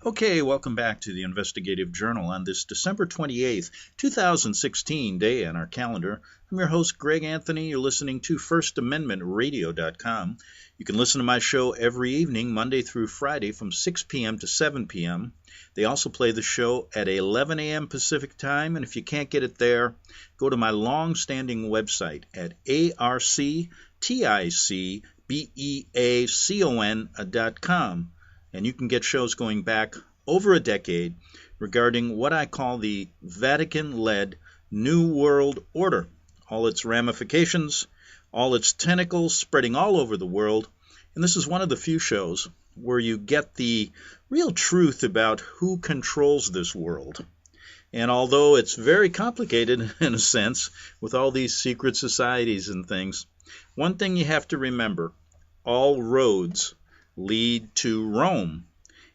Okay, welcome back to the Investigative Journal on this December 28th, 2016 day on our calendar. I'm your host, Greg Anthony. You're listening to FirstAmendmentRadio.com. You can listen to my show every evening, Monday through Friday, from 6 p.m. to 7 p.m. They also play the show at 11 a.m. Pacific Time, and if you can't get it there, go to my long-standing website at arcticbeacon.com. And you can get shows going back over a decade regarding what I call the Vatican-led New World Order, all its ramifications, all its tentacles spreading all over the world. And this is one of the few shows where you get the real truth about who controls this world. And although it's very complicated in a sense with all these secret societies and things, one thing you have to remember, all roads lead to Rome.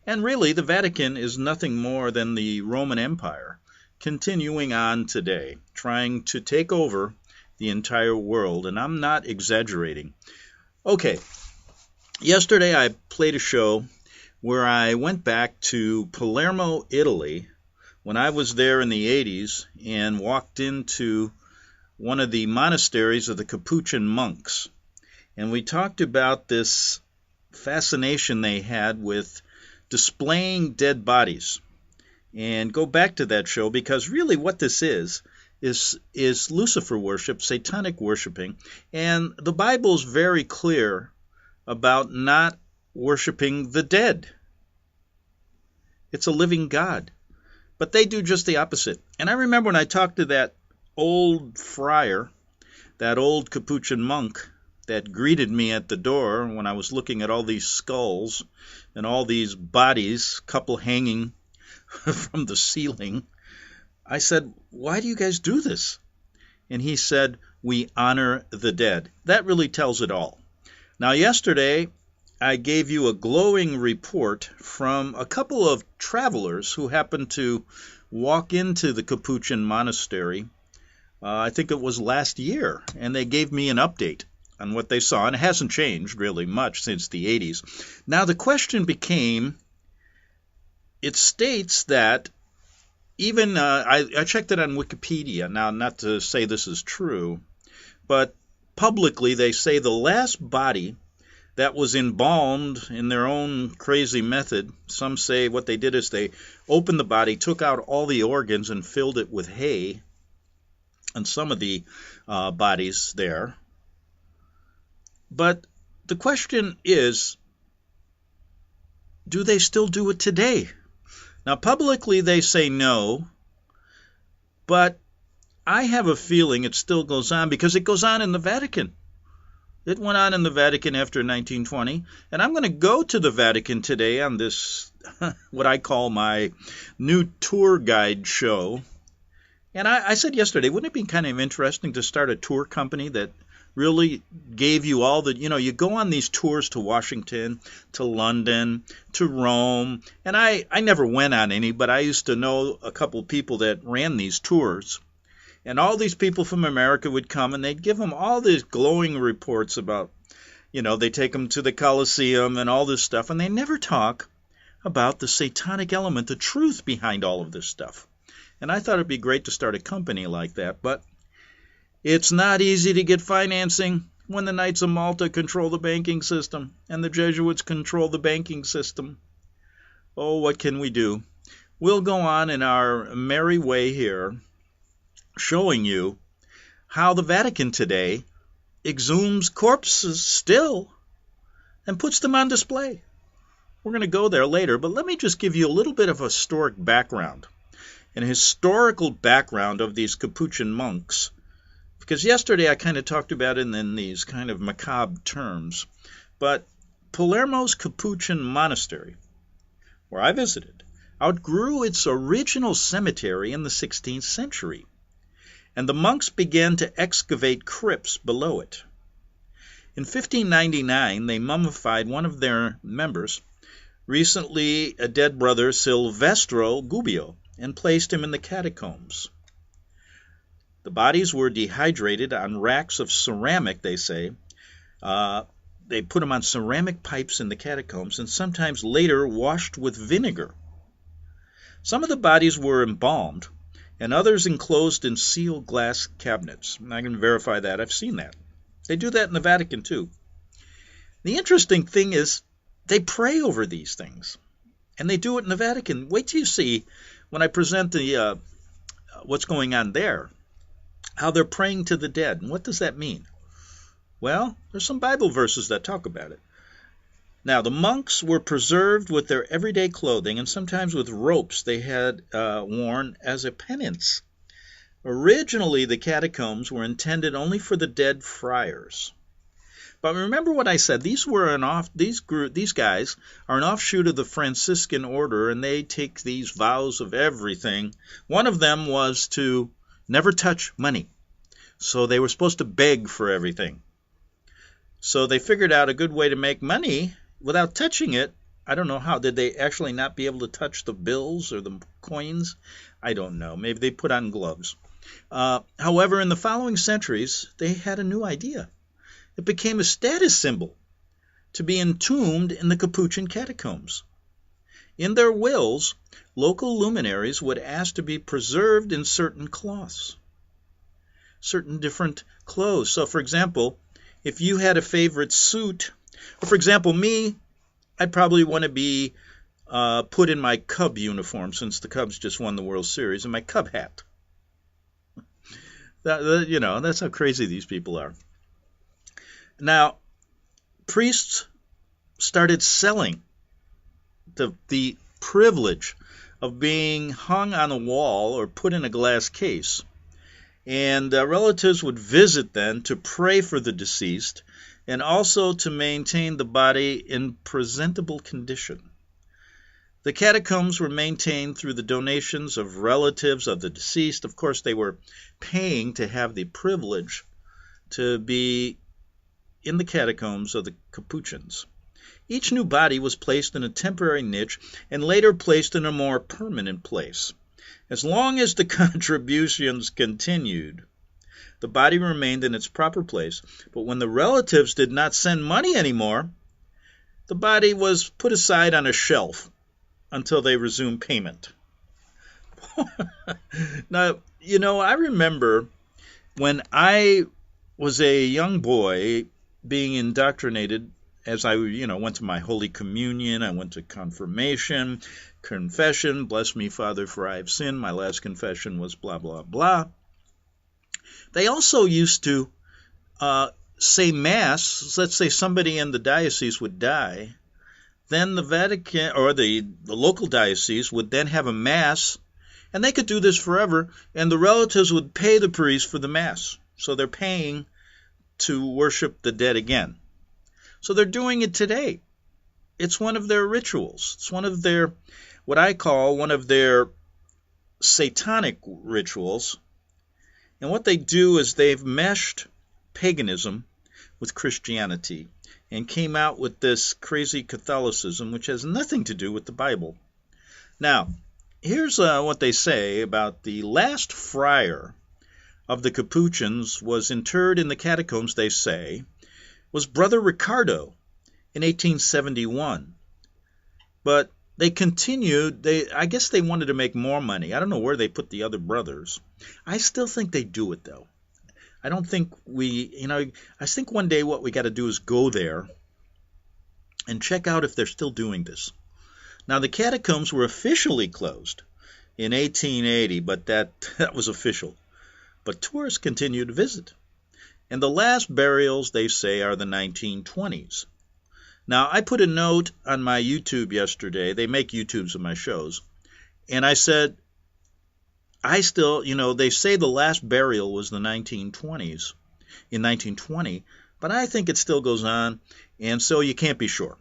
And really, the Vatican is nothing more than the Roman Empire, continuing on today, trying to take over the entire world. And I'm not exaggerating. Okay, yesterday I played a show where I went back to Palermo, Italy, when I was there in the 80s and walked into one of the monasteries of the Capuchin monks. And we talked about this fascination they had with displaying dead bodies. And go back to that show, because really what this is Lucifer worship, satanic worshiping. And the Bible's very clear about not worshiping the dead. It's a living God. But they do just the opposite. And I remember when I talked to that old friar, that old Capuchin monk, that greeted me at the door when I was looking at all these skulls and all these bodies, couple hanging from the ceiling. I said, "Why do you guys do this?" And he said, "We honor the dead." That really tells it all. Now, yesterday, I gave you a glowing report from a couple of travelers who happened to walk into the Capuchin monastery. I think it was last year, and they gave me an update on what they saw, and it hasn't changed really much since the 80s. Now the question became, it states that even, I checked it on Wikipedia, now not to say this is true, but publicly they say the last body that was embalmed in their own crazy method, some say what they did is they opened the body, took out all the organs and filled it with hay, and some of the bodies there. But the question is, do they still do it today? Now, publicly they say no, but I have a feeling it still goes on because it goes on in the Vatican. It went on in the Vatican after 1920, and I'm going to go to the Vatican today on this, what I call my new tour guide show. And I said yesterday, wouldn't it be kind of interesting to start a tour company that really gave you all the, you go on these tours to Washington, to London, to Rome, and I never went on any, but I used to know a couple people that ran these tours, and all these people from America would come, and they'd give them all these glowing reports about, they take them to the Colosseum and all this stuff, and they never talk about the satanic element, the truth behind all of this stuff. And I thought it'd be great to start a company like that, but it's not easy to get financing when the Knights of Malta control the banking system and the Jesuits control the banking system. Oh, what can we do? We'll go on in our merry way here, showing you how the Vatican today exhumes corpses still and puts them on display. We're going to go there later, but let me just give you a little bit of historic background, an historical background of these Capuchin monks. Because yesterday I kind of talked about it in these kind of macabre terms. But Palermo's Capuchin monastery, where I visited, outgrew its original cemetery in the 16th century. And the monks began to excavate crypts below it. In 1599, they mummified one of their members, recently a dead brother Silvestro Gubbio, and placed him in the catacombs. The bodies were dehydrated on racks of ceramic, they say. They put them on ceramic pipes in the catacombs and sometimes later washed with vinegar Some of the bodies were embalmed, and others enclosed in sealed glass cabinets. I can verify that. I've seen that. They do that in the Vatican, too. The interesting thing is they pray over these things, and they do it in the Vatican. Wait till you see when I present the what's going on there, how they're praying to the dead. And what does that mean? Well, there's some Bible verses that talk about it. Now, the monks were preserved with their everyday clothing and sometimes with ropes they had worn as a penance. Originally, the catacombs were intended only for the dead friars. But remember what I said, these guys are an offshoot of the Franciscan order, and they take these vows of everything. One of them was to never touch money. So they were supposed to beg for everything. So they figured out a good way to make money without touching it. I don't know how. Did they actually not be able to touch the bills or the coins? I don't know. Maybe they put on gloves. However, in the following centuries, they had a new idea. It became a status symbol to be entombed in the Capuchin catacombs. In their wills, local luminaries would ask to be preserved in certain cloths, certain different clothes. So, for example, if you had a favorite suit, or for example, me, I'd probably want to be put in my Cub uniform since the Cubs just won the World Series, and my Cub hat. That's how crazy these people are. Now, priests started selling the privilege of being hung on a wall or put in a glass case. And relatives would visit then to pray for the deceased and also to maintain the body in presentable condition. The catacombs were maintained through the donations of relatives of the deceased. Of course, they were paying to have the privilege to be in the catacombs of the Capuchins. Each new body was placed in a temporary niche and later placed in a more permanent place. As long as the contributions continued, the body remained in its proper place, but when the relatives did not send money anymore, the body was put aside on a shelf until they resumed payment. Now, I remember when I was a young boy being indoctrinated as I, went to my Holy Communion, I went to confirmation, confession, bless me, Father, for I have sinned. My last confession was blah, blah, blah. They also used to say Mass. Let's say somebody in the diocese would die. Then the Vatican, or the local diocese, would then have a Mass, and they could do this forever, and the relatives would pay the priest for the Mass. So they're paying to worship the dead again. So they're doing it today. It's one of their rituals. It's one of their, what I call one of their satanic rituals. And what they do is they've meshed paganism with Christianity and came out with this crazy Catholicism, which has nothing to do with the Bible. Now, here's what they say about the last friar of the Capuchins was interred in the catacombs, they say, was Brother Ricardo in 1871. But they continued, I guess they wanted to make more money. I don't know where they put the other brothers. I still think they do it, though. I don't think I think one day what we got to do is go there and check out if they're still doing this. Now, the catacombs were officially closed in 1880, but that was official. But tourists continue to visit. And the last burials, they say, are the 1920s. Now, I put a note on my YouTube yesterday. They make YouTubes of my shows. And I said, they say the last burial was the 1920s, in 1920, but I think it still goes on, and so you can't be sure.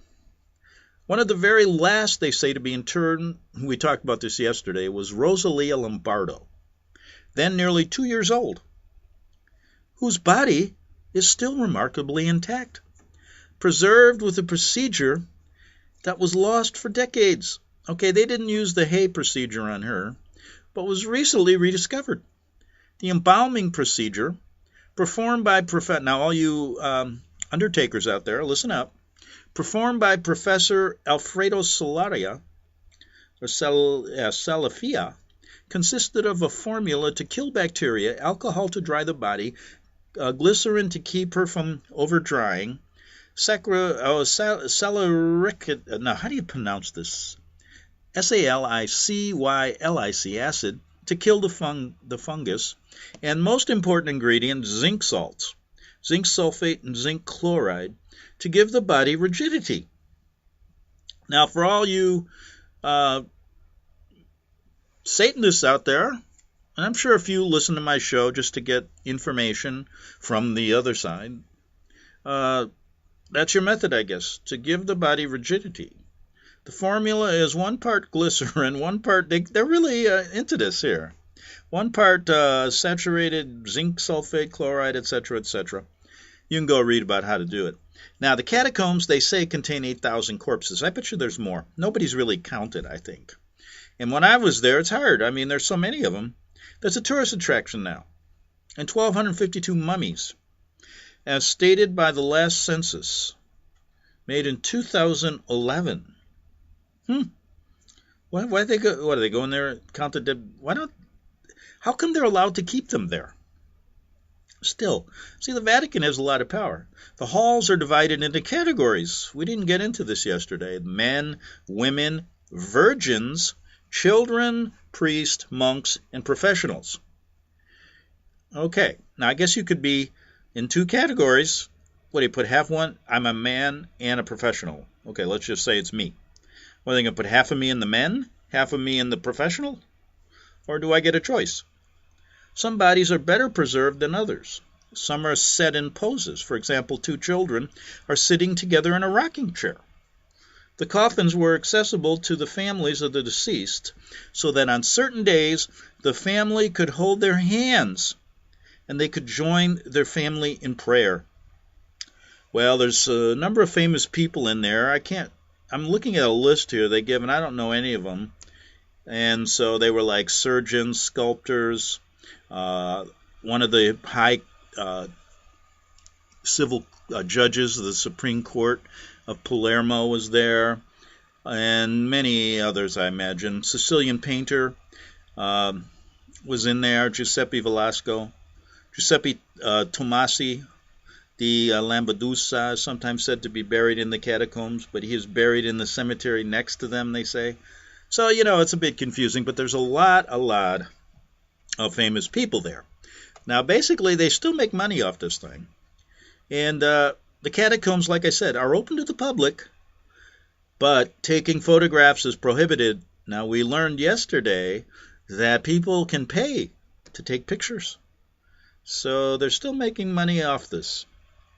One of the very last, they say, to be interred, we talked about this yesterday, was Rosalia Lombardo, then nearly 2 years old, whose body is still remarkably intact, preserved with a procedure that was lost for decades. Okay, they didn't use the Hay procedure on her, but was recently rediscovered. The embalming procedure, performed by now all you undertakers out there, listen up, performed by Professor Alfredo Solaria, or salafia, consisted of a formula to kill bacteria, alcohol to dry the body, glycerin to keep her from over-drying, salaric, now how do you pronounce this? Salicylic acid to kill the fungus, and most important ingredient, zinc salts, zinc sulfate and zinc chloride, to give the body rigidity. Now, for all you Satanists out there, and I'm sure if you listen to my show just to get information from the other side, that's your method, I guess, to give the body rigidity. The formula is 1 part glycerin, 1 part, they're really into this here. 1 part saturated zinc sulfate, chloride, etc., etc. You can go read about how to do it. Now, the catacombs, they say, contain 8,000 corpses. I bet you there's more. Nobody's really counted, I think. And when I was there, it's hard. I mean, there's so many of them. There's a tourist attraction now. And 1,252 mummies, as stated by the last census, made in 2011. Why do they go? What do they go in there and count the dead? How come they're allowed to keep them there? Still, see, the Vatican has a lot of power. The halls are divided into categories. We didn't get into this yesterday. Men, women, virgins, children, priests, monks, and professionals. Okay, now I guess you could be in 2 categories. What do you put half one? I'm a man and a professional. Okay, let's just say it's me. What, are they going to put half of me in the men, half of me in the professional? Or do I get a choice? Some bodies are better preserved than others. Some are set in poses. For example, 2 children are sitting together in a rocking chair. The coffins were accessible to the families of the deceased, so that on certain days the family could hold their hands and they could join their family in prayer. Well, there's a number of famous people in there. I'm looking at a list here they give, and I don't know any of them. And so they were like surgeons, sculptors. One of the high civil judges of the Supreme Court of Palermo was there, and many others, I imagine. Sicilian painter was in there, Giuseppe Velasco. Giuseppe Tomasi di Lampedusa is sometimes said to be buried in the catacombs, but he is buried in the cemetery next to them, they say. So, it's a bit confusing, but there's a lot of famous people there. Now, basically, they still make money off this thing. And the catacombs, like I said, are open to the public, but taking photographs is prohibited. Now, we learned yesterday that people can pay to take pictures. So they're still making money off this.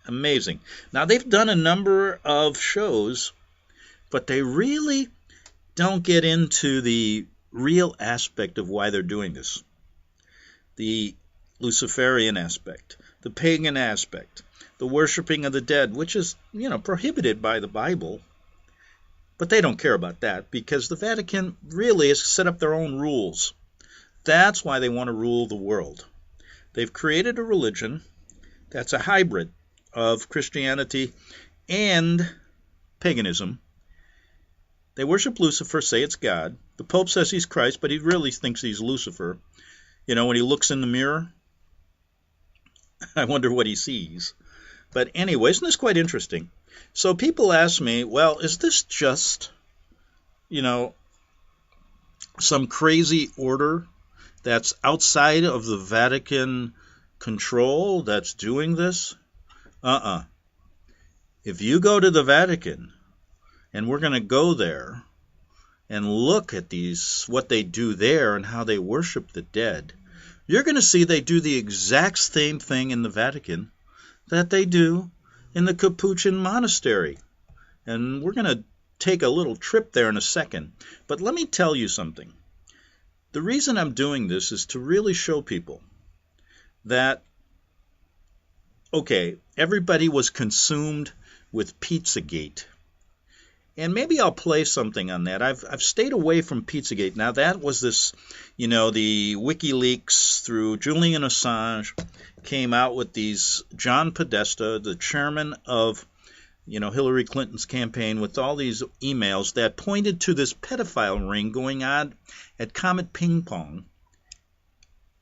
Amazing. Now, they've done a number of shows, but they really don't get into the real aspect of why they're doing this. The Luciferian aspect, the pagan aspect, the worshiping of the dead, which is, prohibited by the Bible. But they don't care about that because the Vatican really has set up their own rules. That's why they want to rule the world. They've created a religion that's a hybrid of Christianity and paganism. They worship Lucifer, say it's God. The Pope says he's Christ, but he really thinks he's Lucifer. When he looks in the mirror, I wonder what he sees. But anyway, isn't this quite interesting? So people ask me, well, is this just, some crazy order that's outside of the Vatican control that's doing this? If you go to the Vatican, and we're going to go there and look at what they do there and how they worship the dead, you're going to see they do the exact same thing in the Vatican that they do in the Capuchin monastery. And we're going to take a little trip there in a second. But let me tell you something. The reason I'm doing this is to really show people that, okay, everybody was consumed with Pizzagate. And maybe I'll play something on that. I've stayed away from Pizzagate. Now, that was this, the WikiLeaks through Julian Assange came out with these. John Podesta, the chairman of Hillary Clinton's campaign with all these emails that pointed to this pedophile ring going on at Comet Ping Pong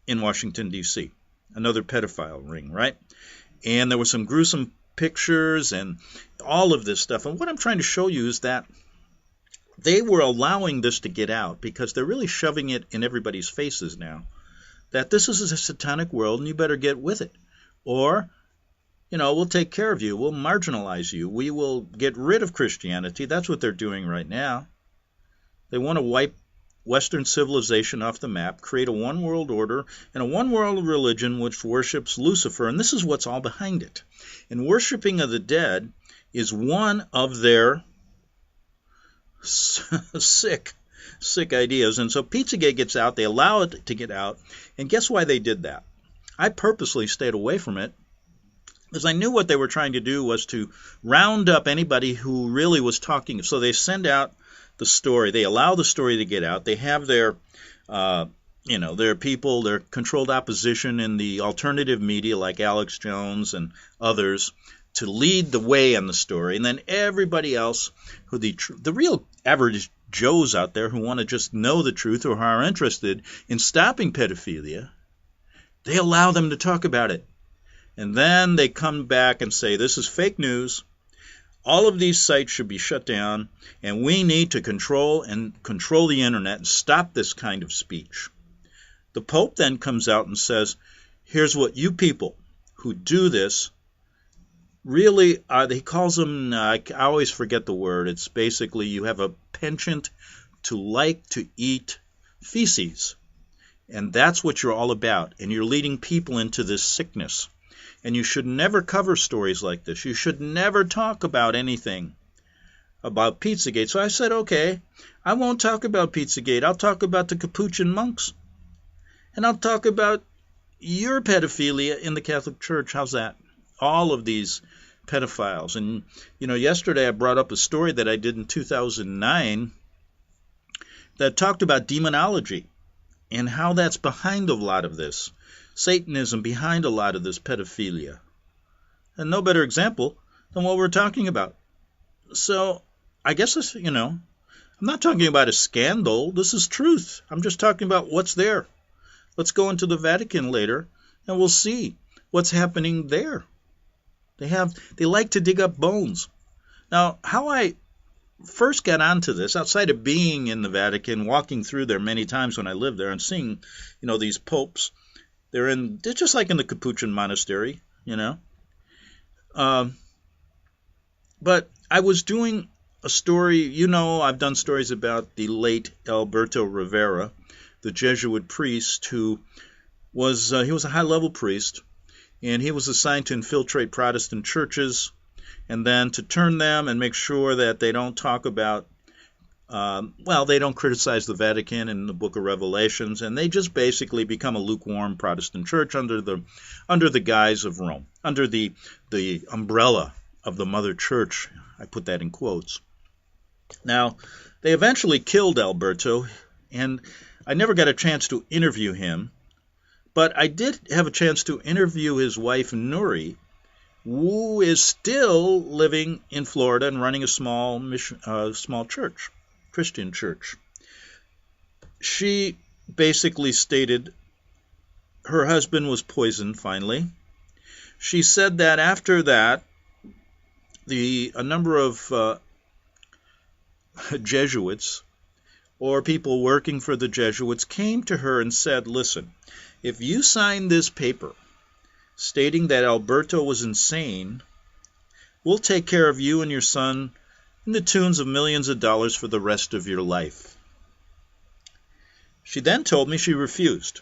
in Washington, D.C. Another pedophile ring, right? And there were some gruesome pictures and all of this stuff. And what I'm trying to show you is that they were allowing this to get out because they're really shoving it in everybody's faces now, that this is a satanic world and you better get with it. Or, we'll take care of you. We'll marginalize you. We will get rid of Christianity. That's what they're doing right now. They want to wipe Western civilization off the map, create a one world order and a one world religion which worships Lucifer. And this is what's all behind it. And worshiping of the dead is one of their sick ideas. And so Pizzagate gets out. They allow it to get out. And guess why they did that? I purposely stayed away from it because I knew what they were trying to do was to round up anybody who really was talking. So they send out the story. They allow the story to get out. They have their people, their controlled opposition in the alternative media like Alex Jones and others to lead the way on the story. And then everybody else, who the real average Joes out there who want to just know the truth or who are interested in stopping pedophilia, they allow them to talk about it. And then they come back and say, this is fake news. All of these sites should be shut down, and we need to control the internet and stop this kind of speech. The Pope then comes out and says, here's what you people who do this really are. He calls them, I always forget the word. It's basically you have a penchant to like to eat feces. And that's what you're all about. And you're leading people into this sickness. And you should never cover stories like this. You should never talk about anything about Pizzagate. So I said, okay, I won't talk about Pizzagate. I'll talk about the Capuchin monks. And I'll talk about your pedophilia in the Catholic Church. How's that? All of these pedophiles. And, yesterday I brought up a story that I did in 2009 that talked about demonology and how that's behind a lot of this. Satanism behind a lot of this pedophilia. And no better example than what we're talking about. So, I guess this, I'm not talking about a scandal. This is truth. I'm just talking about what's there. Let's go into the Vatican later and we'll see what's happening there. They like to dig up bones. Now, how I first got onto this, outside of being in the Vatican, walking through there many times when I lived there and seeing, these popes, they're just like in the Capuchin monastery, But I was doing a story, I've done stories about the late Alberto Rivera, the Jesuit priest who was, he was a high-level priest, and he was assigned to infiltrate Protestant churches and then to turn them and make sure that they don't talk about, they don't criticize the Vatican and the Book of Revelations, and they just basically become a lukewarm Protestant church under the guise of Rome, under the umbrella of the Mother Church. I put that in quotes. Now, they eventually killed Alberto, and I never got a chance to interview him, but I did have a chance to interview his wife, Nuri, who is still living in Florida and running a small church, Christian church. She basically stated her husband was poisoned finally. She said that after that, a number of Jesuits or people working for the Jesuits came to her and said, listen, if you sign this paper stating that Alberto was insane, we'll take care of you and your son in the tunes of millions of dollars for the rest of your life. She then told me she refused.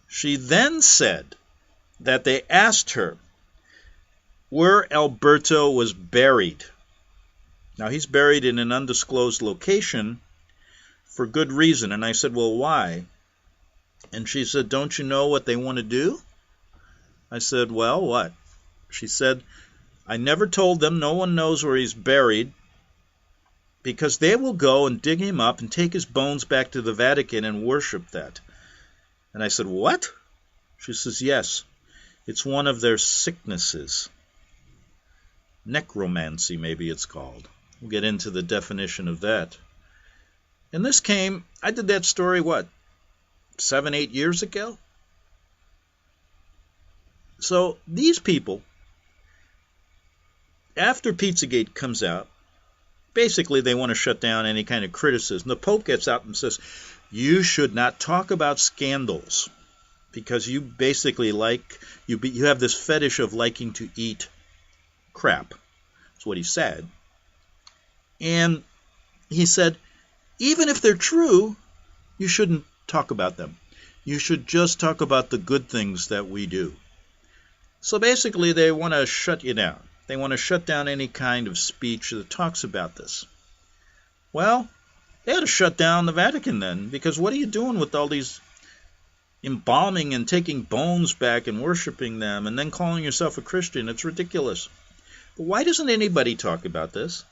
She then said that they asked her where Alberto was buried. Now, he's buried in an undisclosed location for good reason. And I said, well, why? And she said, don't you know what they want to do? I said, well, what? She said, I never told them. No one knows where he's buried because they will go and dig him up and take his bones back to the Vatican and worship that. And I said, what? She says, yes, it's one of their sicknesses. necromancy, maybe it's called. We'll get into the definition of that. And this came, I did that story, 7, 8 years ago? So these people, after Pizzagate comes out, basically they want to shut down any kind of criticism. The Pope gets out and says, you should not talk about scandals because you basically you have this fetish of liking to eat crap. That's what he said. And he said, even if they're true, you shouldn't talk about them. You should just talk about the good things that we do. So basically they want to shut you down. They want to shut down any kind of speech that talks about this. Well, they had to shut down the Vatican then, because what are you doing with all these embalming and taking bones back and worshiping them and then calling yourself a Christian? It's ridiculous. But why doesn't anybody talk about this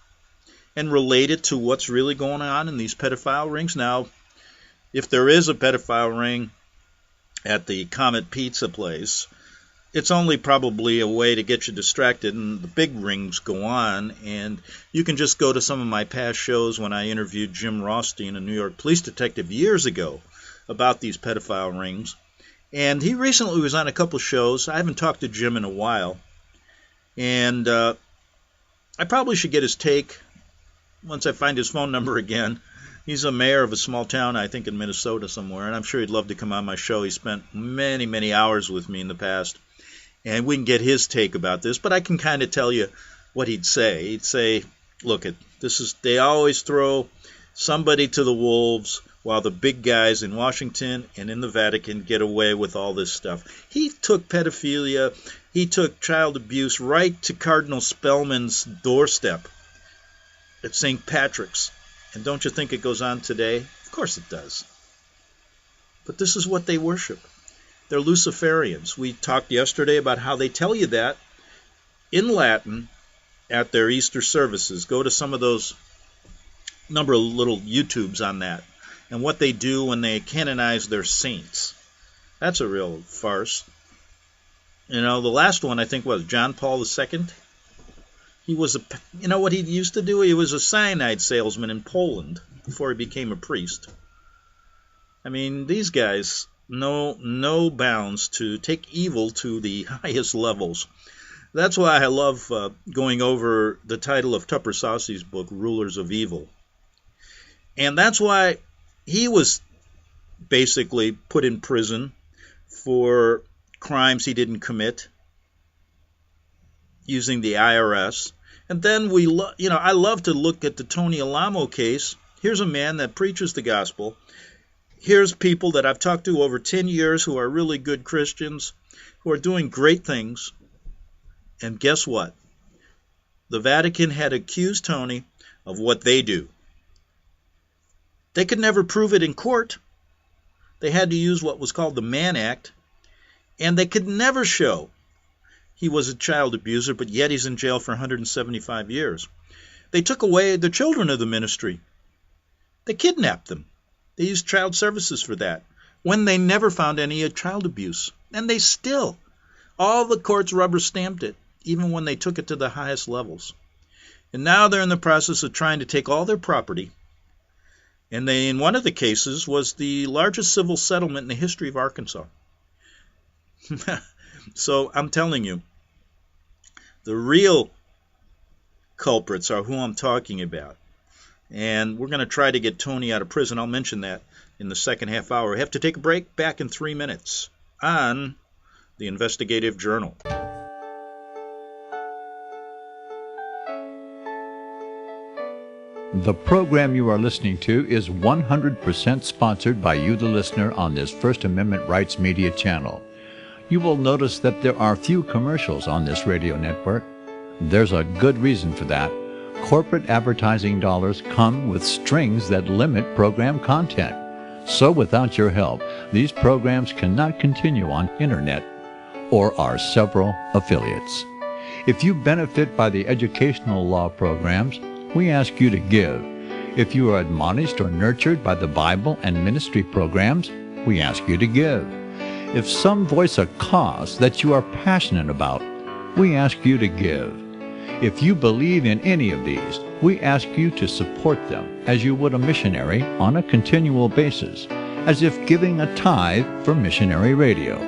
and relate it to what's really going on in these pedophile rings? Now, if there is a pedophile ring at the Comet Pizza place, it's only probably a way to get you distracted, and the big rings go on. And you can just go to some of my past shows when I interviewed Jim Rothstein, a New York police detective, years ago about these pedophile rings. And he recently was on a couple shows. I haven't talked to Jim in a while. And I probably should get his take once I find his phone number again. He's a mayor of a small town, I think in Minnesota somewhere, and I'm sure he'd love to come on my show. He spent many, many hours with me in the past. And we can get his take about this, but I can kind of tell you what he'd say. He'd say, look, they always throw somebody to the wolves while the big guys in Washington and in the Vatican get away with all this stuff. He took pedophilia, he took child abuse right to Cardinal Spellman's doorstep at St. Patrick's. And don't you think it goes on today? Of course it does. But this is what they worship. They're Luciferians. We talked yesterday about how they tell you that in Latin at their Easter services. Go to some of those number of little YouTubes on that and what they do when they canonize their saints. That's a real farce. You know, the last one I think was John Paul II. He was you know what he used to do? He was a cyanide salesman in Poland before he became a priest. I mean, these guys no bounds to take evil to the highest levels. That's why I love going over the title of Tupper Saucy's book, Rulers of Evil. And that's why he was basically put in prison for crimes he didn't commit using the IRS. And then I love to look at the Tony Alamo case. Here's a man that preaches the gospel. Here's people that I've talked to over 10 years who are really good Christians, who are doing great things. And guess what? The Vatican had accused Tony of what they do. They could never prove it in court. They had to use what was called the Mann Act. And they could never show he was a child abuser, but yet he's in jail for 175 years. They took away the children of the ministry. They kidnapped them. They used child services for that, when they never found any child abuse. And they still, all the courts rubber stamped it, even when they took it to the highest levels. And now they're in the process of trying to take all their property. And in one of the cases was the largest civil settlement in the history of Arkansas. So I'm telling you, the real culprits are who I'm talking about. And we're going to try to get Tony out of prison. I'll mention that in the second half hour. We have to take a break. Back in 3 minutes on the Investigative Journal. The program you are listening to is 100% sponsored by you, the listener, on this First Amendment Rights Media channel. You will notice that there are few commercials on this radio network. There's a good reason for that. Corporate advertising dollars come with strings that limit program content. So without your help, these programs cannot continue on internet or our several affiliates. If you benefit by the educational law programs, we ask you to give. If you are admonished or nurtured by the Bible and ministry programs, we ask you to give. If some voice a cause that you are passionate about, we ask you to give. If you believe in any of these, we ask you to support them as you would a missionary on a continual basis, as if giving a tithe for missionary radio.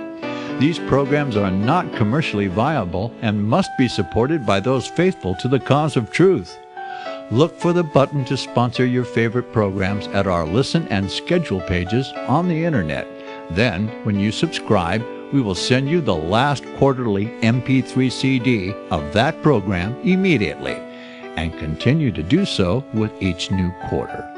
These programs are not commercially viable and must be supported by those faithful to the cause of truth. Look for the button to sponsor your favorite programs at our listen and schedule pages on the internet. Then, when you subscribe, we will send you the last quarterly MP3 CD of that program immediately, and continue to do so with each new quarter.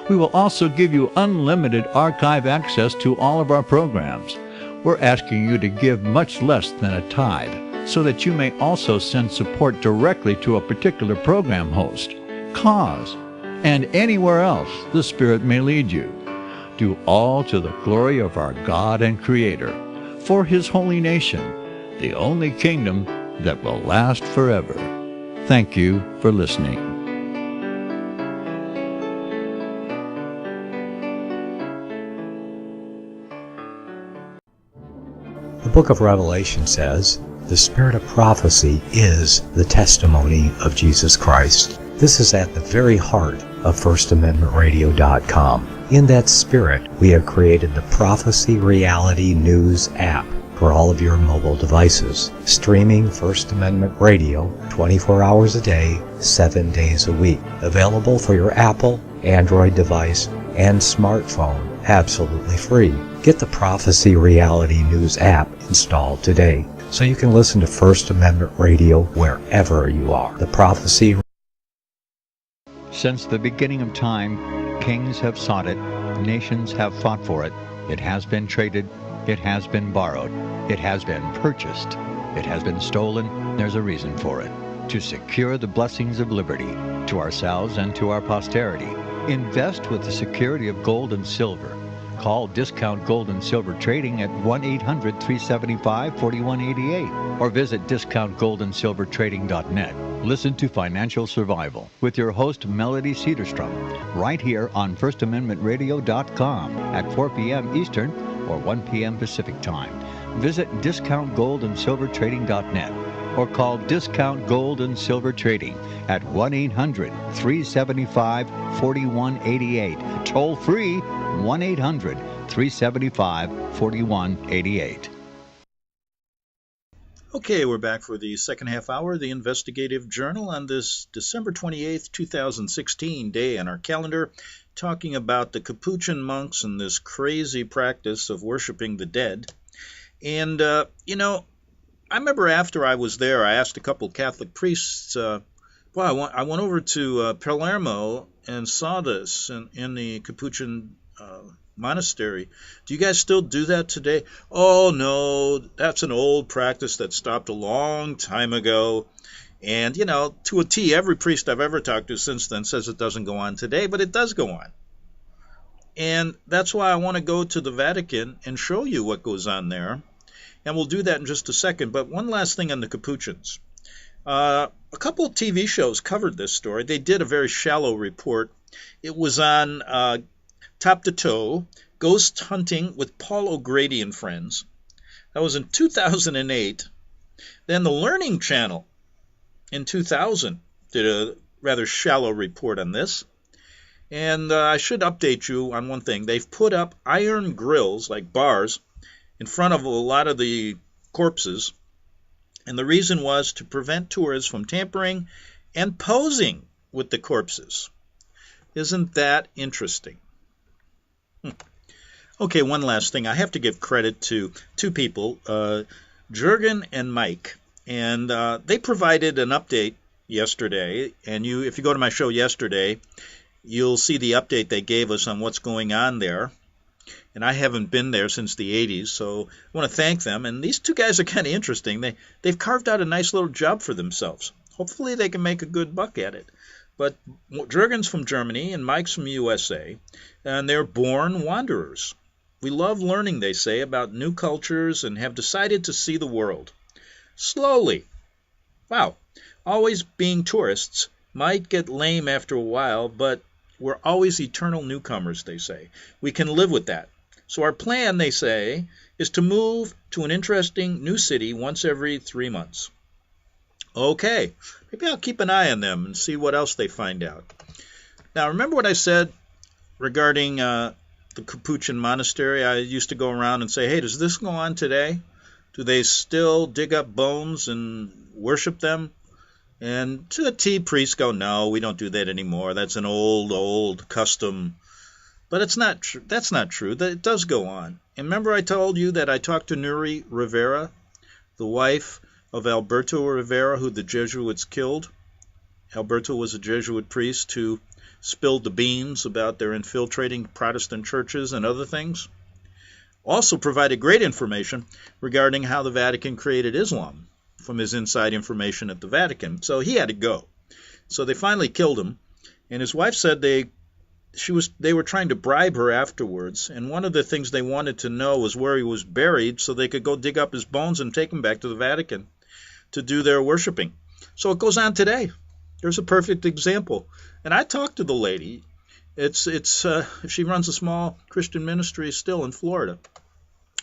We will also give you unlimited archive access to all of our programs. We're asking you to give much less than a tithe, so that you may also send support directly to a particular program host, cause, and anywhere else the Spirit may lead you. Do all to the glory of our God and Creator, for His holy nation, the only kingdom that will last forever. Thank you for listening. The book of Revelation says, "The spirit of prophecy is the testimony of Jesus Christ." This is at the very heart of FirstAmendmentRadio.com. In that spirit, we have created the Prophecy Reality News app for all of your mobile devices, streaming First Amendment Radio 24 hours a day, 7 days a week. Available for your Apple, Android device, and smartphone, absolutely free. Get the Prophecy Reality News app installed today so you can listen to First Amendment Radio wherever you are. The Prophecy. Since the beginning of time, kings have sought it, nations have fought for it. It has been traded, it has been borrowed, it has been purchased, it has been stolen. There's a reason for it. To secure the blessings of liberty to ourselves and to our posterity. Invest with the security of gold and silver. Call Discount Gold and Silver Trading at 1-800-375-4188 or visit discountgoldandsilvertrading.net. Listen to Financial Survival with your host Melody Cedarstrom right here on FirstAmendmentRadio.com at 4 p.m. Eastern or 1 p.m. Pacific Time. Visit discountgoldandsilvertrading.net or call Discount Gold and Silver Trading at 1-800-375-4188. Toll free 1-800-375-4188. Okay, we're back for the second half hour of the Investigative Journal on this December 28th, 2016 day on our calendar, talking about the Capuchin monks and this crazy practice of worshiping the dead. And, I remember after I was there, I asked a couple Catholic priests, I went over to Palermo and saw this in the Capuchin monastery. Do you guys still do that today? Oh, no, that's an old practice that stopped a long time ago. And, to a T, every priest I've ever talked to since then says it doesn't go on today, but it does go on. And that's why I want to go to the Vatican and show you what goes on there. And we'll do that in just a second. But one last thing on the Capuchins. A couple of TV shows covered this story. They did a very shallow report. It was on Top to Toe, Ghost Hunting with Paul O'Grady and Friends. That was in 2008. Then the Learning Channel in 2000 did a rather shallow report on this. And I should update you on one thing. They've put up iron grills, like bars, in front of a lot of the corpses. And the reason was to prevent tourists from tampering and posing with the corpses. Isn't that interesting? Okay, one last thing. I have to give credit to two people, Jurgen and Mike. And they provided an update yesterday. And if you go to my show yesterday, you'll see the update they gave us on what's going on there. And I haven't been there since the 80s, so I want to thank them. And these two guys are kind of interesting. They've carved out a nice little job for themselves. Hopefully they can make a good buck at it. But Jurgen's from Germany and Mike's from USA, and they're born wanderers. We love learning, they say, about new cultures and have decided to see the world. Slowly. Wow. Always being tourists might get lame after a while, but we're always eternal newcomers, they say. We can live with that. So our plan, they say, is to move to an interesting new city once every 3 months. Okay, maybe I'll keep an eye on them and see what else they find out. Now, remember what I said regarding the Capuchin monastery? I used to go around and say, hey, does this go on today? Do they still dig up bones and worship them? And to the T, priests go, no, we don't do that anymore. That's an old custom. But it's not that's not true. It does go on. And remember I told you that I talked to Nuri Rivera, the wife of Alberto Rivera, who the Jesuits killed. Alberto was a Jesuit priest who spilled the beans about their infiltrating Protestant churches and other things. Also provided great information regarding how the Vatican created Islam from his inside information at the Vatican. So he had to go. So they finally killed him. And his wife said they were trying to bribe her afterwards, and one of the things they wanted to know was where he was buried so they could go dig up his bones and take him back to the Vatican to do their worshiping. So it goes on today. There's a perfect example. And I talked to the lady. She runs a small Christian ministry still in Florida.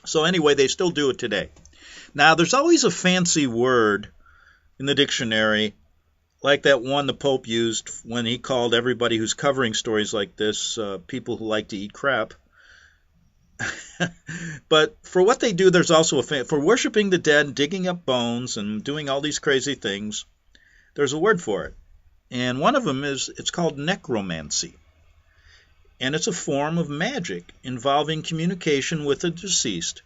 So anyway, they still do it today. Now, there's always a fancy word in the dictionary, like that one the Pope used when he called everybody who's covering stories like this people who like to eat crap. But for what they do, there's also for worshiping the dead, digging up bones, and doing all these crazy things, there's a word for it. And one of them it's called necromancy. And it's a form of magic involving communication with the deceased,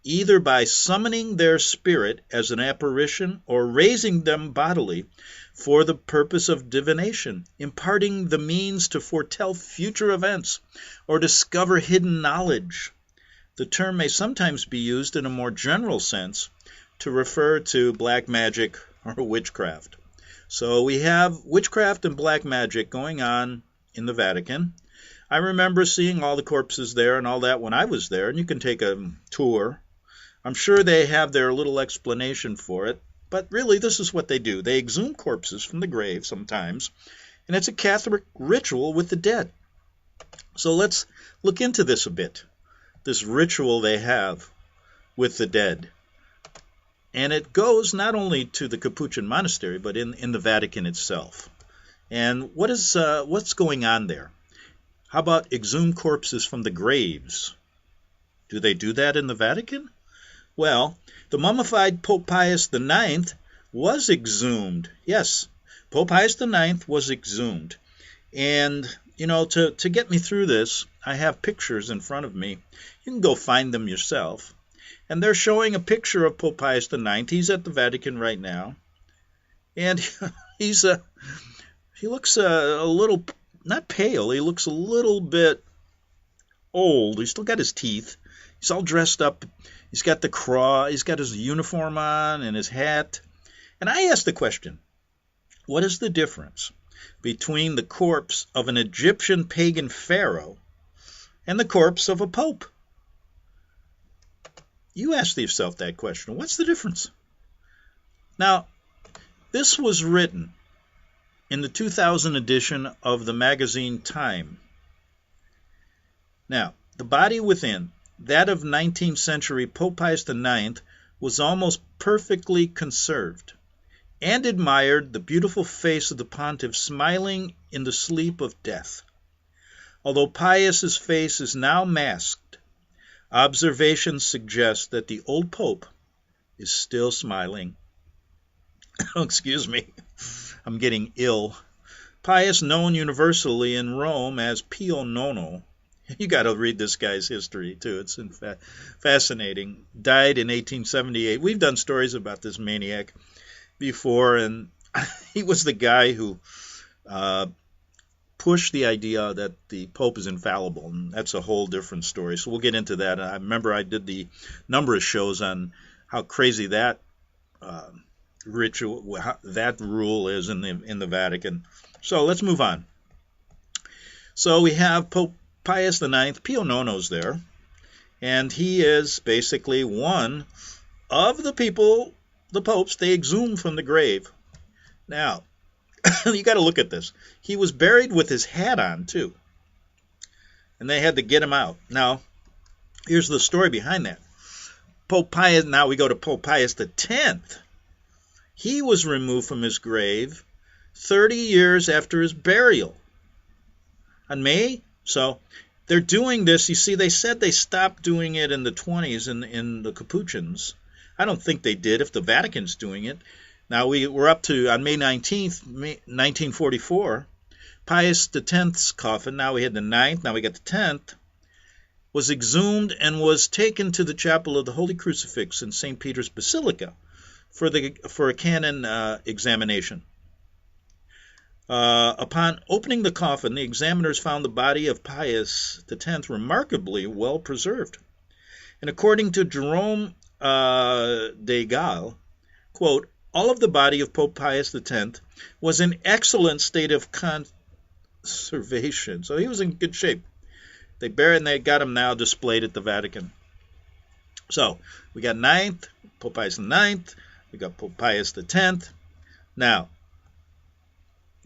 either by summoning their spirit as an apparition or raising them bodily for the purpose of divination, imparting the means to foretell future events or discover hidden knowledge. The term may sometimes be used in a more general sense to refer to black magic or witchcraft. So we have witchcraft and black magic going on in the Vatican. I remember seeing all the corpses there and all that when I was there, and you can take a tour. I'm sure they have their little explanation for it, but really this is what they do. They exhume corpses from the grave sometimes, and it's a Catholic ritual with the dead. So let's look into this a bit, this ritual they have with the dead. And it goes not only to the Capuchin monastery, but in the Vatican itself. And what's going on there? How about exhume corpses from the graves? Do they do that in the Vatican? Well, the mummified Pope Pius IX was exhumed. Yes, Pope Pius IX was exhumed. And, to get me through this, I have pictures in front of me. You can go find them yourself. And they're showing a picture of Pope Pius IX. He's at the Vatican right now. And he looks a little, not pale, he looks a little bit old. He's still got his teeth. He's all dressed up. He's got the cross. He's got his uniform on and his hat. And I asked the question, what is the difference between the corpse of an Egyptian pagan pharaoh and the corpse of a pope? You ask yourself that question. What's the difference? Now, this was written in the 2000 edition of the magazine Time. Now, the body within, that of 19th century Pope Pius IX, was almost perfectly conserved, and admired the beautiful face of the pontiff smiling in the sleep of death. Although Pius's face is now masked, observations suggest that the old pope is still smiling. Oh, excuse me, I'm getting ill. Pius, known universally in Rome as Pio Nono, you got to read this guy's history too. It's fascinating. Died in 1878. We've done stories about this maniac before, and he was the guy who pushed the idea that the Pope is infallible, and that's a whole different story. So we'll get into that. I remember I did the number of shows on how crazy that ritual, that rule is in the Vatican. So let's move on. So we have Pope Pius IX, Pio Nono's there, and he is basically one of the people, the popes, they exhume from the grave. Now, you got to look at this. He was buried with his hat on, too, and they had to get him out. Now, here's the story behind that. Pope Pius, now we go to Pope Pius X. He was removed from his grave 30 years after his burial. On May? So they're doing this. You see, they said they stopped doing it in the 20s in the Capuchins. I don't think they did if the Vatican's doing it. Now we're up to, on May 19th, 1944, Pius X's coffin, now we had the 9th, now we got the 10th, was exhumed and was taken to the chapel of the Holy Crucifix in St. Peter's Basilica for a canon examination. Upon opening the coffin, the examiners found the body of Pius X remarkably well preserved. And according to Jerome de Gaulle, quote, all of the body of Pope Pius X was in excellent state of conservation. So he was in good shape. They buried and they got him now displayed at the Vatican. So we got 9th, Pope Pius IX, we got Pope Pius X. Now,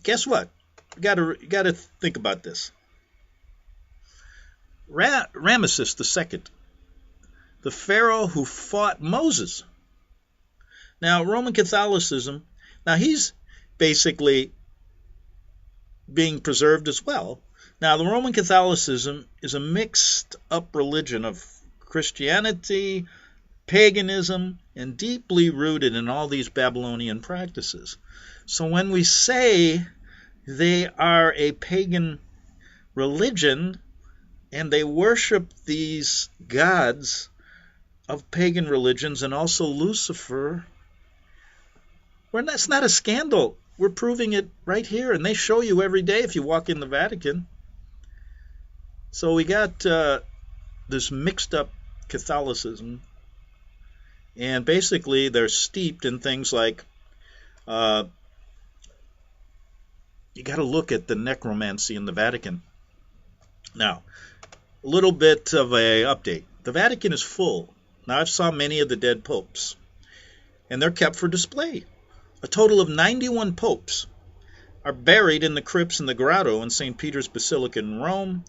guess what? You got to think about this. Ramesses II, the pharaoh who fought Moses. Now, Roman Catholicism, now he's basically being preserved as well. Now, the Roman Catholicism is a mixed-up religion of Christianity, paganism, and deeply rooted in all these Babylonian practices. So when we say they are a pagan religion and they worship these gods of pagan religions and also Lucifer, that's not a scandal. We're proving it right here, and they show you every day if you walk in the Vatican. So we got this mixed-up Catholicism, and basically they're steeped in things like you got to look at the necromancy in the Vatican. Now, a little bit of a update. The Vatican is full. Now, I've saw many of the dead popes, and they're kept for display. A total of 91 popes are buried in the crypts in the grotto in St. Peter's Basilica in Rome.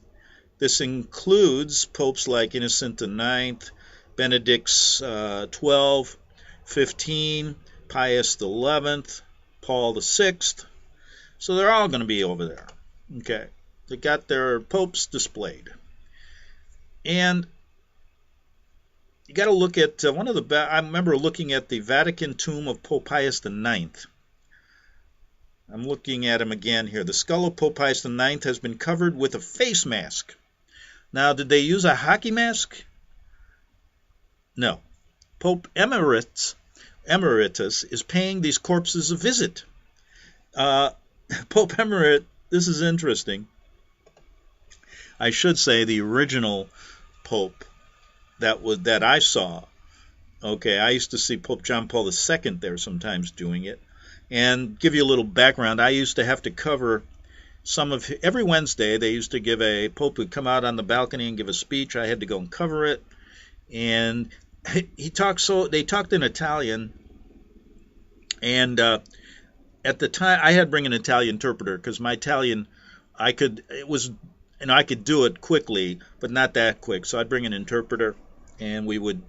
This includes popes like Innocent IX, Benedict XII, 15, Pius XI, Paul VI. So they're all going to be over there. Okay, they got their popes displayed. And you got to look at one of the. I remember looking at the Vatican tomb of Pope Pius IX. I'm looking at him again here. The skull of Pope Pius IX has been covered with a face mask. Now, did they use a hockey mask? No. Pope Emeritus is paying these corpses a visit. Pope Emeritus, this is interesting. I should say the original Pope that I saw. Okay, I used to see Pope John Paul II there sometimes doing it. And give you a little background, I used to have to cover every Wednesday they used to give a Pope would come out on the balcony and give a speech. I had to go and cover it. And they talked in Italian. And at the time, I had to bring an Italian interpreter because my Italian, I could do it quickly, but not that quick. So I'd bring an interpreter, and we would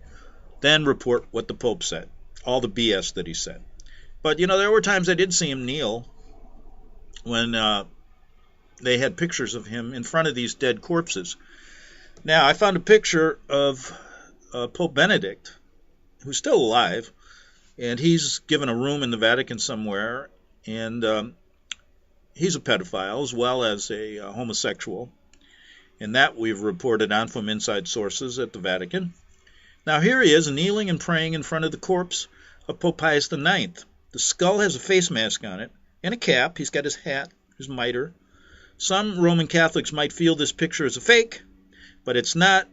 then report what the Pope said, all the BS that he said. But, there were times I did see him kneel when they had pictures of him in front of these dead corpses. Now, I found a picture of Pope Benedict, who's still alive, and he's given a room in the Vatican somewhere, and he's a pedophile as well as a homosexual. And that we've reported on from inside sources at the Vatican. Now here he is kneeling and praying in front of the corpse of Pope Pius IX. The skull has a face mask on it and a cap. He's got his hat, his mitre. Some Roman Catholics might feel this picture is a fake, but it's not.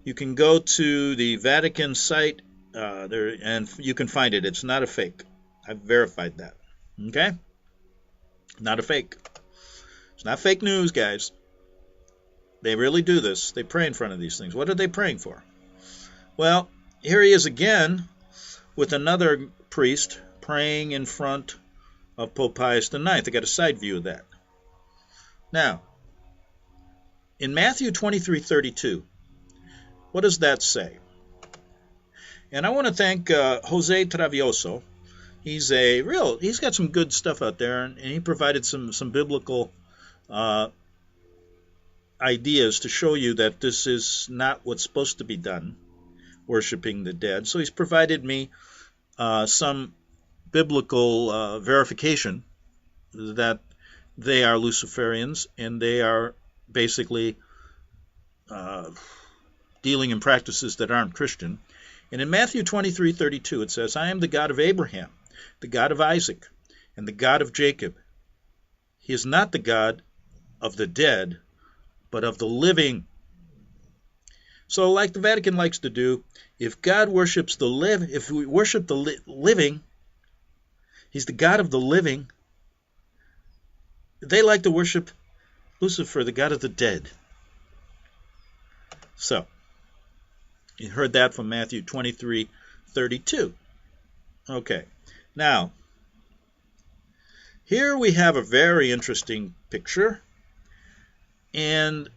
You can go to the Vatican site there, and you can find it. It's not a fake. I've verified that. Okay? Not a fake. It's not fake news, guys. They really do this. They pray in front of these things. What are they praying for? Well, here he is again with another priest praying in front of Pope Pius IX. I got a side view of that. Now, in Matthew 23:32, what does that say? And I want to thank Jose Travioso. He's got some good stuff out there, and he provided some biblical ideas to show you that this is not what's supposed to be done, worshiping the dead. So he's provided me some biblical verification that they are Luciferians, and they are basically dealing in practices that aren't Christian. And in Matthew 23:32 it says, I am the God of Abraham, the God of Isaac, and the God of Jacob. He is not the God of the dead, but of the living. So like the Vatican likes to do, if God worships if we worship the living, he's the God of the living. They like to worship Lucifer, the God of the dead. So, you heard that from Matthew 23:32. Okay, now, here we have a very interesting picture, and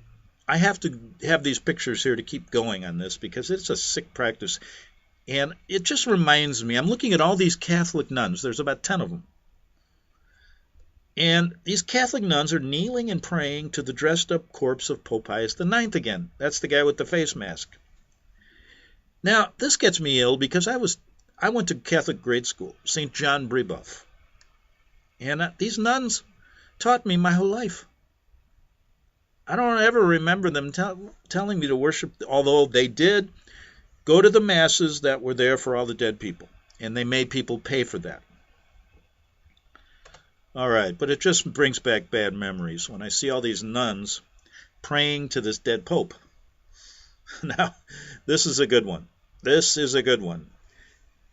I have to have these pictures here to keep going on this because it's a sick practice, and it just reminds me, I'm looking at all these Catholic nuns, there's about 10 of them, and these Catholic nuns are kneeling and praying to the dressed-up corpse of Pope Pius IX again. That's the guy with the face mask. Now, this gets me ill because I went to Catholic grade school, St. John Brebeuf, and these nuns taught me my whole life. I don't ever remember them telling me to worship, although they did go to the masses that were there for all the dead people, and they made people pay for that. All right, but it just brings back bad memories when I see all these nuns praying to this dead pope. Now, this is a good one. This is a good one.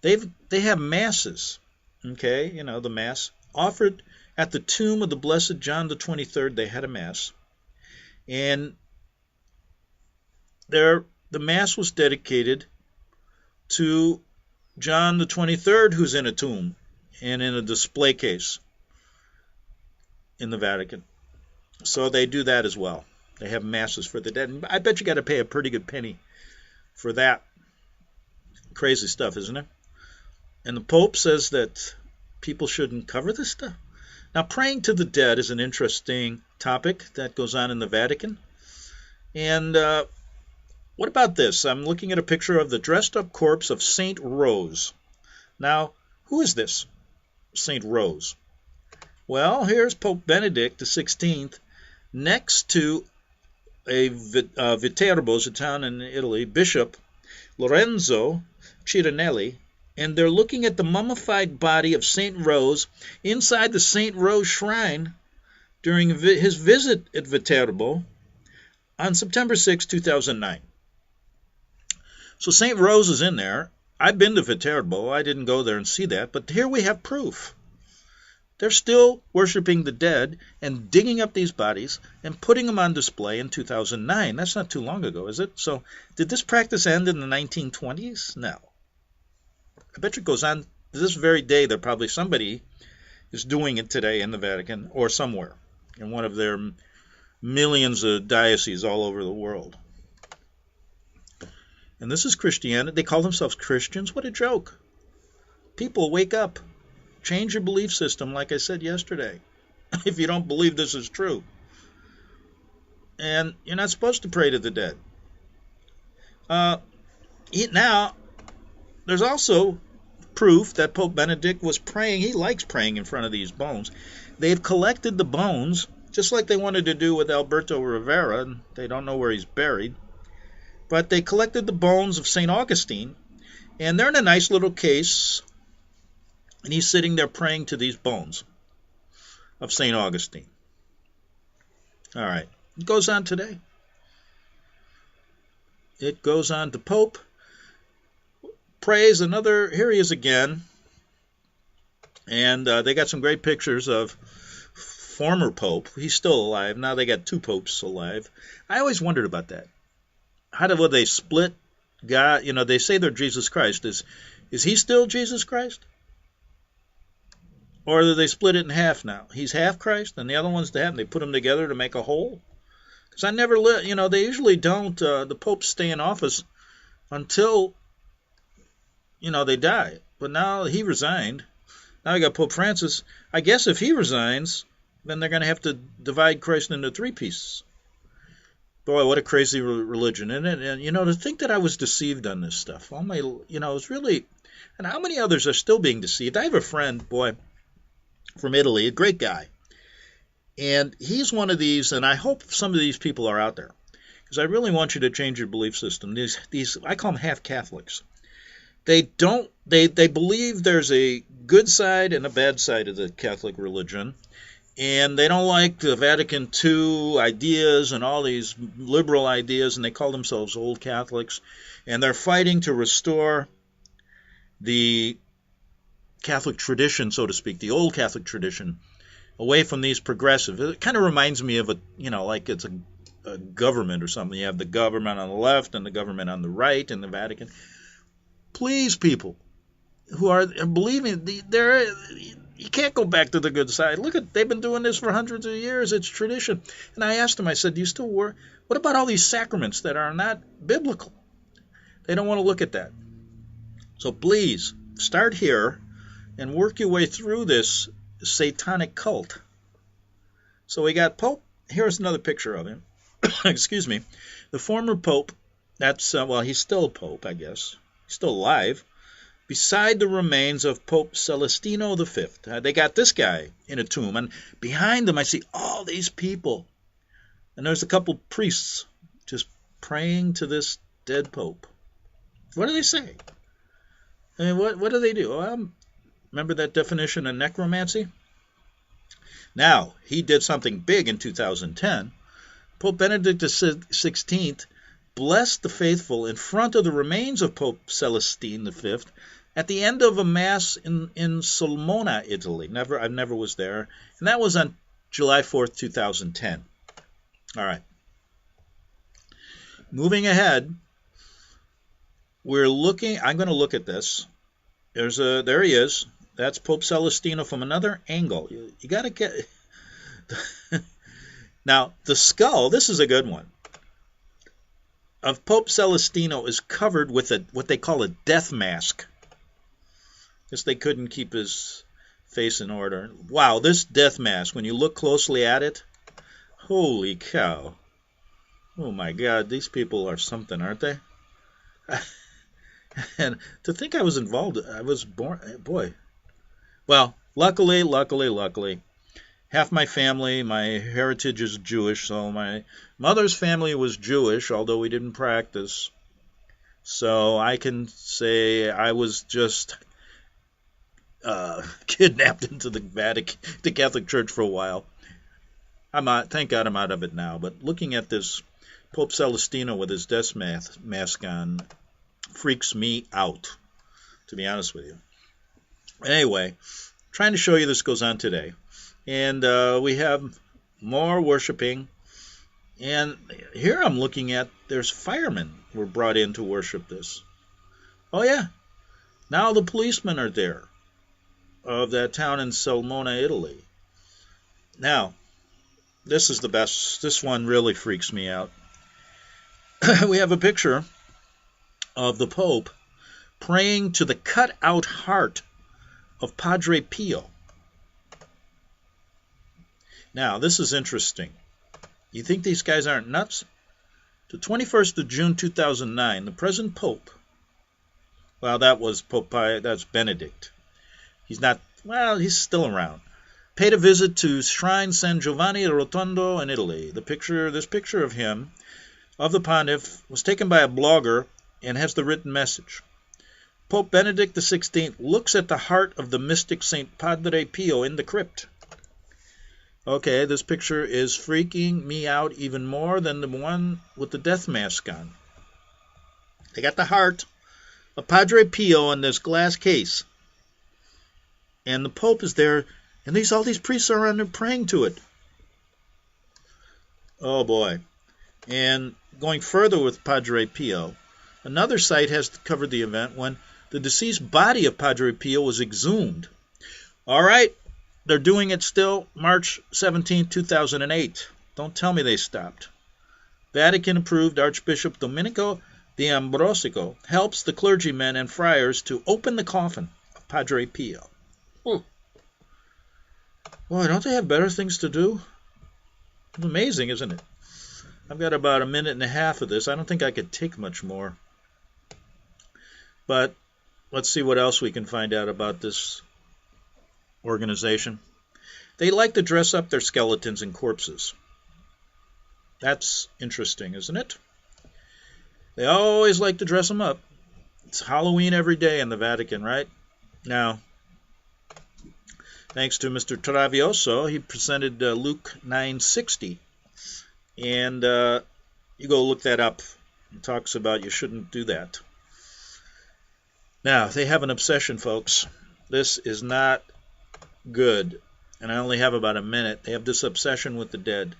They have masses, okay, the mass offered at the tomb of the Blessed John the 23rd. They had a mass, and the mass was dedicated to John the 23rd, who's in a tomb and in a display case in the Vatican. So they do that as well. They have masses for the dead. And I bet you got to pay a pretty good penny for that. Crazy stuff, isn't it? And the Pope says that people shouldn't cover this stuff. Now, praying to the dead is an interesting topic that goes on in the Vatican. And what about this? I'm looking at a picture of the dressed-up corpse of Saint Rose. Now, who is this Saint Rose? Well, here's Pope Benedict XVI next to a Viterbo, a town in Italy, Bishop Lorenzo Cirinelli, and they're looking at the mummified body of Saint Rose inside the Saint Rose shrine during his visit at Viterbo on September 6, 2009. So Saint Rose is in there. I've been to Viterbo. I didn't go there and see that, but here we have proof. They're still worshiping the dead and digging up these bodies and putting them on display in 2009. That's not too long ago, is it? So did this practice end in the 1920s? No. I bet you it goes on to this very day. That probably somebody is doing it today in the Vatican or somewhere in one of their millions of dioceses all over the world. And this is Christianity. They call themselves Christians. What a joke. People, wake up. Change your belief system, like I said yesterday, if you don't believe this is true. And you're not supposed to pray to the dead. Now, there's also proof that Pope Benedict was praying. He likes praying in front of these bones. They've collected the bones, just like they wanted to do with Alberto Rivera, and they don't know where he's buried. But they collected the bones of St. Augustine, and they're in a nice little case. And he's sitting there praying to these bones of St. Augustine. All right. It goes on today. It goes on to Pope. Prays another. Here he is again. And they got some great pictures of former Pope. He's still alive. Now they got two popes alive. I always wondered about that. Will they split God? They say they're Jesus Christ. Is he still Jesus Christ? Or do they split it in half now? He's half Christ, and the other one's the half, and they put them together to make a whole? Because I never they usually don't, the popes stay in office until, they die. But now he resigned, Now we got Pope Francis. I guess if he resigns, then they're going to have to divide Christ into three pieces. Boy, what a crazy religion, isn't it? And, to think that I was deceived on this stuff. All my, it's really, and how many others are still being deceived? I have a friend, boy, from Italy, a great guy. And he's one of these, and I hope some of these people are out there, because I really want you to change your belief system. These I call them half Catholics. They believe there's a good side and a bad side of the Catholic religion. And they don't like the Vatican II ideas and all these liberal ideas, and they call themselves old Catholics. And they're fighting to restore the Catholic tradition, so to speak, the old Catholic tradition, away from these progressive. It kind of reminds me of like it's a government or something. You have the government on the left and the government on the right in the Vatican. Please, people who are believing, you can't go back to the good side. Look, they've been doing this for hundreds of years. It's tradition. And I asked him, I said, do you still work? What about all these sacraments that are not biblical? They don't want to look at that. So please, start here and work your way through this satanic cult. So we got Pope. Here's another picture of him. Excuse me. The former Pope, that's, he's still Pope, I guess. He's still alive. Beside the remains of Pope Celestino V. They got this guy in a tomb, and behind him I see all these people. And there's a couple priests just praying to this dead Pope. What do they say? I mean, what do they do? Remember that definition of necromancy? Now, he did something big in 2010. Pope Benedict XVI blessed the faithful in front of the remains of Pope Celestine V at the end of a mass in Sulmona, Italy. I never was there. And that was on July 4th, 2010. All right. Moving ahead, I'm going to look at this. There he is. That's Pope Celestino from another angle. You got to get... Now, the skull, this is a good one, of Pope Celestino is covered with what they call a death mask. Because they couldn't keep his face in order. Wow, this death mask, when you look closely at it, holy cow. Oh my God, these people are something, aren't they? And to think I was involved, I was born, boy. Well, luckily, half my family, my heritage is Jewish, so my mother's family was Jewish, although we didn't practice. So I can say I was just kidnapped into the Vatican, the Catholic Church for a while. Thank God I'm out of it now. But looking at this Pope Celestino with his death mask on freaks me out, to be honest with you. Anyway, trying to show you this goes on today. And we have more worshiping. And here I'm looking at, there's firemen were brought in to worship this. Oh yeah, now the policemen are there of that town in Sulmona, Italy. Now, this is the best. This one really freaks me out. We have a picture of the Pope praying to the cut-out heart of Padre Pio. Now, this is interesting. You think these guys aren't nuts? The 21st of June 2009, the present Pope, well, that was Pope Pius, that's Benedict. He's not, well, he's still around. Paid a visit to Shrine San Giovanni Rotondo in Italy. This picture of him, of the pontiff, was taken by a blogger and has the written message. Pope Benedict XVI looks at the heart of the mystic Saint Padre Pio in the crypt. Okay, this picture is freaking me out even more than the one with the death mask on. They got the heart of Padre Pio in this glass case. And the Pope is there, and all these priests are on there praying to it. Oh boy. And going further with Padre Pio, another site has covered the event when the deceased body of Padre Pio was exhumed. All right. They're doing it still, March 17, 2008. Don't tell me they stopped. Vatican-approved Archbishop Domenico D'Ambrosio helps the clergymen and friars to open the coffin of Padre Pio. Ooh. Boy, don't they have better things to do? It's amazing, isn't it? I've got about a minute and a half of this. I don't think I could take much more. But let's see what else we can find out about this organization. They like to dress up their skeletons and corpses. That's interesting, isn't it? They always like to dress them up. It's Halloween every day in the Vatican, right? Now, thanks to Mr. Travioso, he presented Luke 9:60. And you go look that up. It talks about you shouldn't do that. Now, they have an obsession, folks. This is not good. And I only have about a minute. They have this obsession with the dead.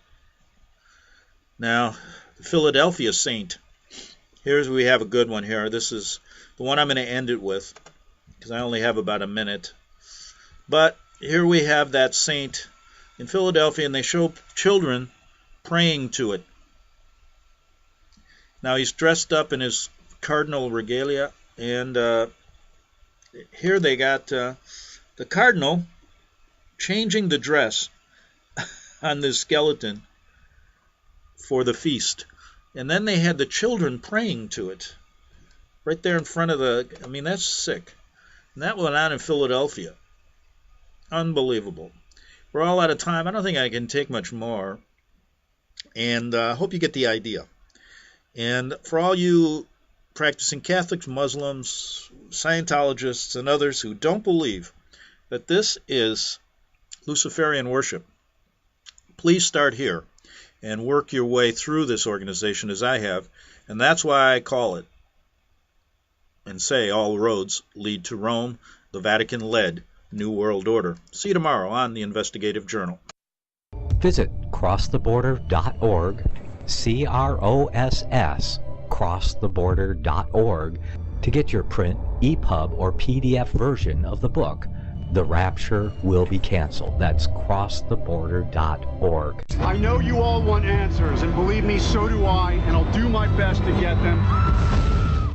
Now, the Philadelphia saint. We have a good one here. This is the one I'm going to end it with, because I only have about a minute. But here we have that saint in Philadelphia, and they show children praying to it. Now, he's dressed up in his cardinal regalia, and here they got the cardinal changing the dress on this skeleton for the feast. And then they had the children praying to it right there in front of that's sick. And that went on in Philadelphia. Unbelievable. We're all out of time. I don't think I can take much more. And I hope you get the idea. And for all you practicing Catholics, Muslims, Scientologists, and others who don't believe that this is Luciferian worship, please start here and work your way through this organization as I have. And that's why I call it and say all roads lead to Rome, the Vatican-led New World Order. See you tomorrow on the Investigative Journal. Visit crosstheborder.org, C-R-O-S-S, crosstheborder.org, to get your print, EPUB, or PDF version of the book, The Rapture Will Be Canceled. That's crosstheborder.org. I know you all want answers, and believe me, so do I, and I'll do my best to get them.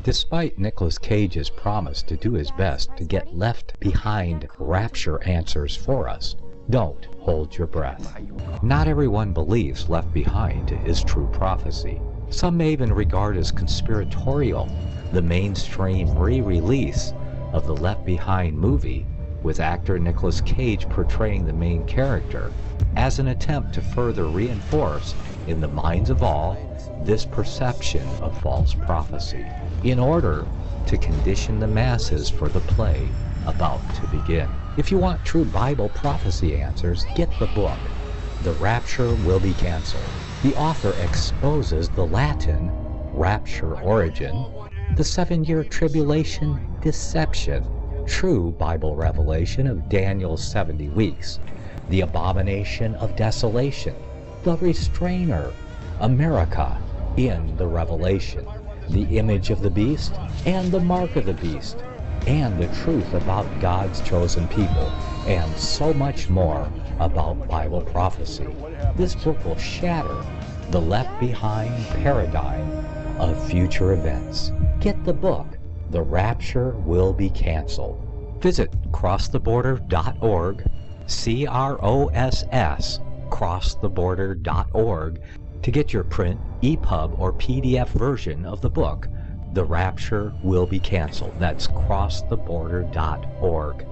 Despite Nicolas Cage's promise to do his best to get left behind rapture answers for us, don't hold your breath. Not everyone believes Left Behind is true prophecy. Some may even regard as conspiratorial the mainstream re-release of the Left Behind movie, with actor Nicolas Cage portraying the main character, as an attempt to further reinforce in the minds of all this perception of false prophecy, in order to condition the masses for the play about to begin. If you want true Bible prophecy answers, get the book, The Rapture Will Be Canceled. The author exposes the Latin rapture origin, the 7-year tribulation deception, true Bible revelation of Daniel's 70 weeks, the abomination of desolation, the restrainer, America in the Revelation, the image of the beast and the mark of the beast, and the truth about God's chosen people, and so much more about Bible prophecy. This book will shatter the Left Behind paradigm of future events. Get the book, The Rapture Will Be Canceled. Visit crosstheborder.org, C-R-O-S-S, crosstheborder.org, to get your print, EPUB, or PDF version of the book, The Rapture Will Be Canceled. That's crosstheborder.org.